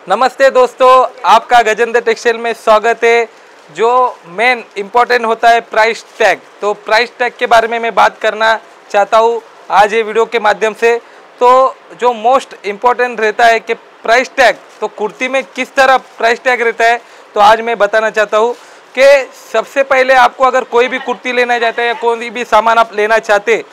नमस्ते दोस्तों, आपका गजेंद्र टेक्सटाइल में स्वागत है। जो मेन इम्पोर्टेंट होता है प्राइस टैग, तो प्राइस टैग के बारे में मैं बात करना चाहता हूँ आज ये वीडियो के माध्यम से। तो जो मोस्ट इम्पोर्टेंट रहता है कि प्राइस टैग, तो कुर्ती में किस तरह प्राइस टैग रहता है, तो आज मैं बताना चाहता हूँ कि सबसे पहले आपको अगर कोई भी कुर्ती लेना चाहते हैं या कोई भी सामान आप लेना चाहते,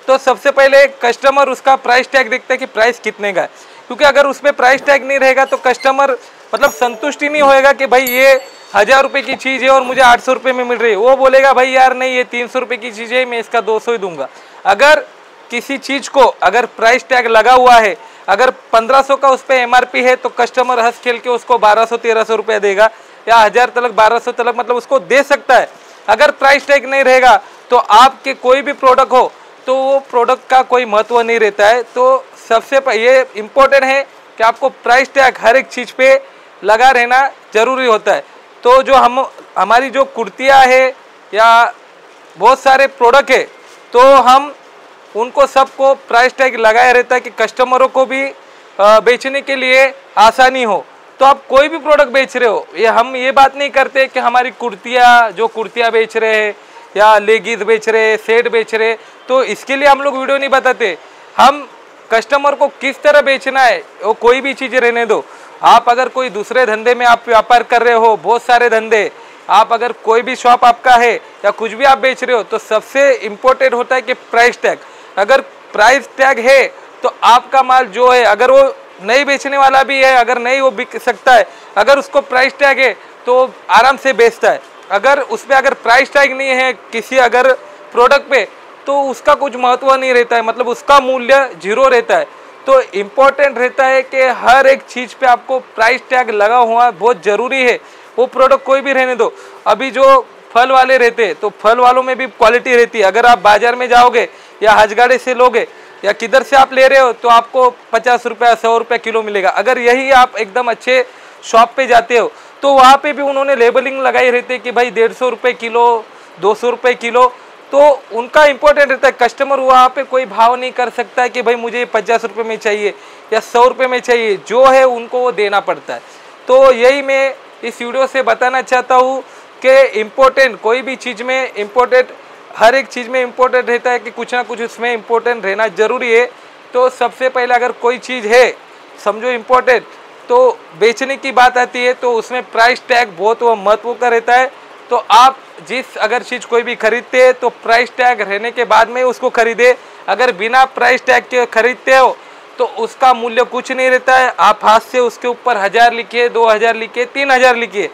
तो सबसे पहले कस्टमर उसका प्राइस टैग देखता है कि प्राइस कितने का है। क्योंकि अगर उसमें प्राइस टैग नहीं रहेगा तो कस्टमर मतलब संतुष्टि नहीं होएगा कि भाई ये 1000 रुपये की चीज़ है और मुझे 800 रुपये में मिल रही है। वो बोलेगा भाई यार नहीं, ये 300 रुपये की चीज़ है, मैं इसका 200 ही दूंगा। अगर किसी चीज़ को अगर प्राइस टैग लगा हुआ है, अगर 1500 का उस पर MRP है, तो कस्टमर हंस खेल के उसको 1200-1300 रुपये देगा या 1000 तक 1200 तक मतलब उसको दे सकता है। अगर प्राइस टैग नहीं रहेगा तो आपके कोई भी प्रोडक्ट हो तो वो प्रोडक्ट का कोई महत्व नहीं रहता है। तो सबसे ये इम्पोर्टेंट है कि आपको प्राइस टैग हर एक चीज़ पे लगा रहना ज़रूरी होता है। तो जो हमारी जो कुर्तियाँ है या बहुत सारे प्रोडक्ट है, तो हम उनको सबको प्राइस टैग लगाया रहता है कि कस्टमरों को भी बेचने के लिए आसानी हो। तो आप कोई भी प्रोडक्ट बेच रहे हो, हम ये बात नहीं करते कि हमारी कुर्तियाँ बेच रहे हैं या लेगीज बेच रहे, सेट बेच रहे, तो इसके लिए हम लोग वीडियो नहीं बताते। हम कस्टमर को किस तरह बेचना है, वो कोई भी चीज़ रहने दो। आप अगर कोई दूसरे धंधे में आप व्यापार कर रहे हो, बहुत सारे धंधे, आप अगर कोई भी शॉप आपका है या कुछ भी आप बेच रहे हो, तो सबसे इम्पोर्टेंट होता है कि प्राइस टैग। अगर प्राइस टैग है तो आपका माल जो है, अगर वो नहीं बेचने वाला भी है, अगर नहीं वो बिक सकता है, अगर उसको प्राइस टैग है तो आराम से बेचता है। अगर उसमें अगर प्राइस टैग नहीं है किसी अगर प्रोडक्ट पे, तो उसका कुछ महत्व नहीं रहता है, मतलब उसका मूल्य जीरो रहता है। तो इम्पोर्टेंट रहता है कि हर एक चीज़ पे आपको प्राइस टैग लगा हुआ बहुत ज़रूरी है। वो प्रोडक्ट कोई भी रहने दो। अभी जो फल वाले रहते हैं तो फल वालों में भी क्वालिटी रहती है। अगर आप बाज़ार में जाओगे या हजगाड़े से लोगे या किधर से आप ले रहे हो, तो आपको 50 रुपये 100 रुपये किलो मिलेगा। अगर यही आप एकदम अच्छे शॉप पे जाते हो तो वहाँ पे भी उन्होंने लेबलिंग लगाई रहती है कि भाई 150 रुपये किलो, 200 रुपये किलो। तो उनका इम्पोर्टेंट रहता है, कस्टमर वहाँ पे कोई भाव नहीं कर सकता है कि भाई मुझे 50 रुपये में चाहिए या 100 रुपये में चाहिए, जो है उनको वो देना पड़ता है। तो यही मैं इस वीडियो से बताना चाहता हूँ कि इम्पोर्टेंट कोई भी चीज़ में इम्पोर्टेंट, हर एक चीज़ में इम्पोर्टेंट रहता है कि कुछ ना कुछ उसमें इम्पोर्टेंट रहना ज़रूरी है। तो सबसे पहले अगर कोई चीज़ है समझो इम्पोर्टेंट, तो बेचने की बात आती है तो उसमें प्राइस टैग बहुत महत्व का रहता है। तो आप जिस अगर चीज़ कोई भी खरीदते हैं तो प्राइस टैग रहने के बाद में उसको खरीदे। अगर बिना प्राइस टैग के खरीदते हो तो उसका मूल्य कुछ नहीं रहता है। आप हाथ से उसके ऊपर 1000 लिखिए, 2000 लिखिए, 3000 लिखिए।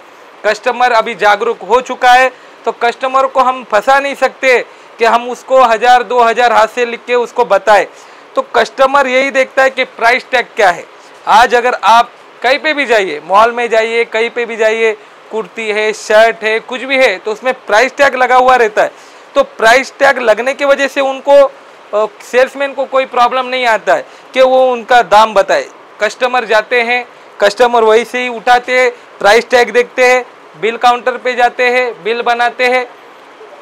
कस्टमर अभी जागरूक हो चुका है, तो कस्टमर को हम फंसा नहीं सकते कि हम उसको 1000-2000 हाथ से लिख के उसको बताए। तो कस्टमर यही देखता है कि प्राइस टैग क्या है। आज अगर आप कहीं पे भी जाइए, मॉल में जाइए, कहीं पे भी जाइए, कुर्ती है, शर्ट है, कुछ भी है, तो उसमें प्राइस टैग लगा हुआ रहता है। तो प्राइस टैग लगने की वजह से उनको सेल्समैन को कोई प्रॉब्लम नहीं आता है कि वो उनका दाम बताए। कस्टमर जाते हैं, कस्टमर वही से ही उठाते हैं, प्राइस टैग देखते हैं, बिल काउंटर पे जाते हैं, बिल बनाते हैं,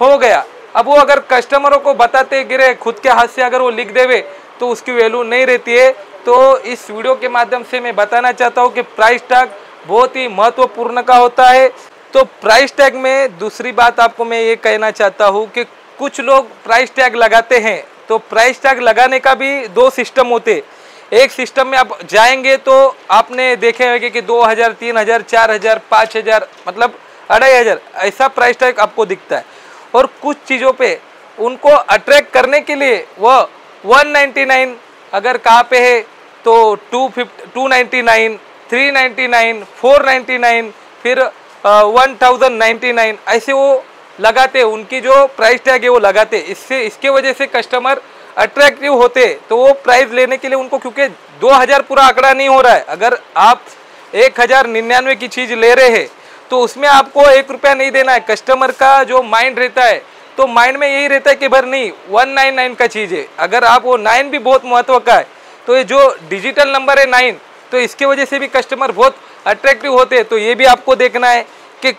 हो गया। अब वो अगर कस्टमरों को बताते गिरे खुद के हाथ से अगर वो लिख देवे तो उसकी वैल्यू नहीं रहती है। तो इस वीडियो के माध्यम से मैं बताना चाहता हूँ कि प्राइस टैग बहुत ही महत्वपूर्ण का होता है। तो प्राइस टैग में दूसरी बात आपको मैं ये कहना चाहता हूँ कि कुछ लोग प्राइस टैग लगाते हैं। तो प्राइस टैग लगाने का भी 2 सिस्टम होते। एक सिस्टम में आप जाएंगे तो आपने देखे होंगे कि 2000, 3000, 4000, 5000 मतलब 2500 ऐसा प्राइस टैग आपको दिखता है। और कुछ चीज़ों पे उनको अट्रैक्ट करने के लिए वह 199 अगर कहाँ पे है तो 299, 399, 499, फिर 1099 ऐसे वो लगाते। उनकी जो प्राइस टैग है वो लगाते। इसके वजह से कस्टमर अट्रैक्टिव होते, तो वो प्राइस लेने के लिए उनको, क्योंकि 2000 पूरा आंकड़ा नहीं हो रहा है। अगर आप 1099 की चीज़ ले रहे हैं तो उसमें आपको 1 रुपया नहीं देना है। कस्टमर का जो माइंड रहता है, तो माइंड में यही रहता है कि भर नहीं 199 का चीज़ है। अगर आप वो 9 भी बहुत महत्व का है, तो ये जो डिजिटल नंबर है 9, तो इसके वजह से भी कस्टमर बहुत अट्रैक्टिव होते हैं। तो ये भी आपको देखना है कि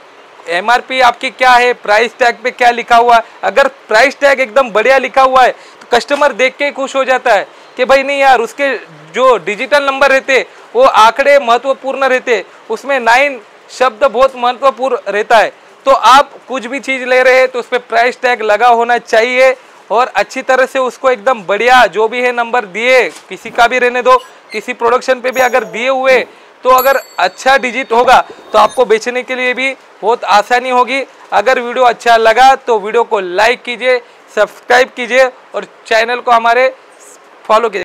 MRP आपकी क्या है, प्राइस टैग पे क्या लिखा हुआ है। अगर प्राइस टैग एकदम बढ़िया लिखा हुआ है तो कस्टमर देख के खुश हो जाता है कि भाई नहीं यार, उसके जो डिजिटल नंबर रहते वो आंकड़े महत्वपूर्ण रहते, उसमें 9 शब्द बहुत महत्वपूर्ण रहता है। तो आप कुछ भी चीज़ ले रहे हैं तो उस पर प्राइस टैग लगा होना चाहिए और अच्छी तरह से उसको एकदम बढ़िया जो भी है नंबर दिए, किसी का भी रहने दो, किसी प्रोडक्शन पे भी अगर दिए हुए तो अगर अच्छा डिजिट होगा तो आपको बेचने के लिए भी बहुत आसानी होगी। अगर वीडियो अच्छा लगा तो वीडियो को लाइक कीजिए, सब्सक्राइब कीजिए और चैनल को हमारे फॉलो कीजिए।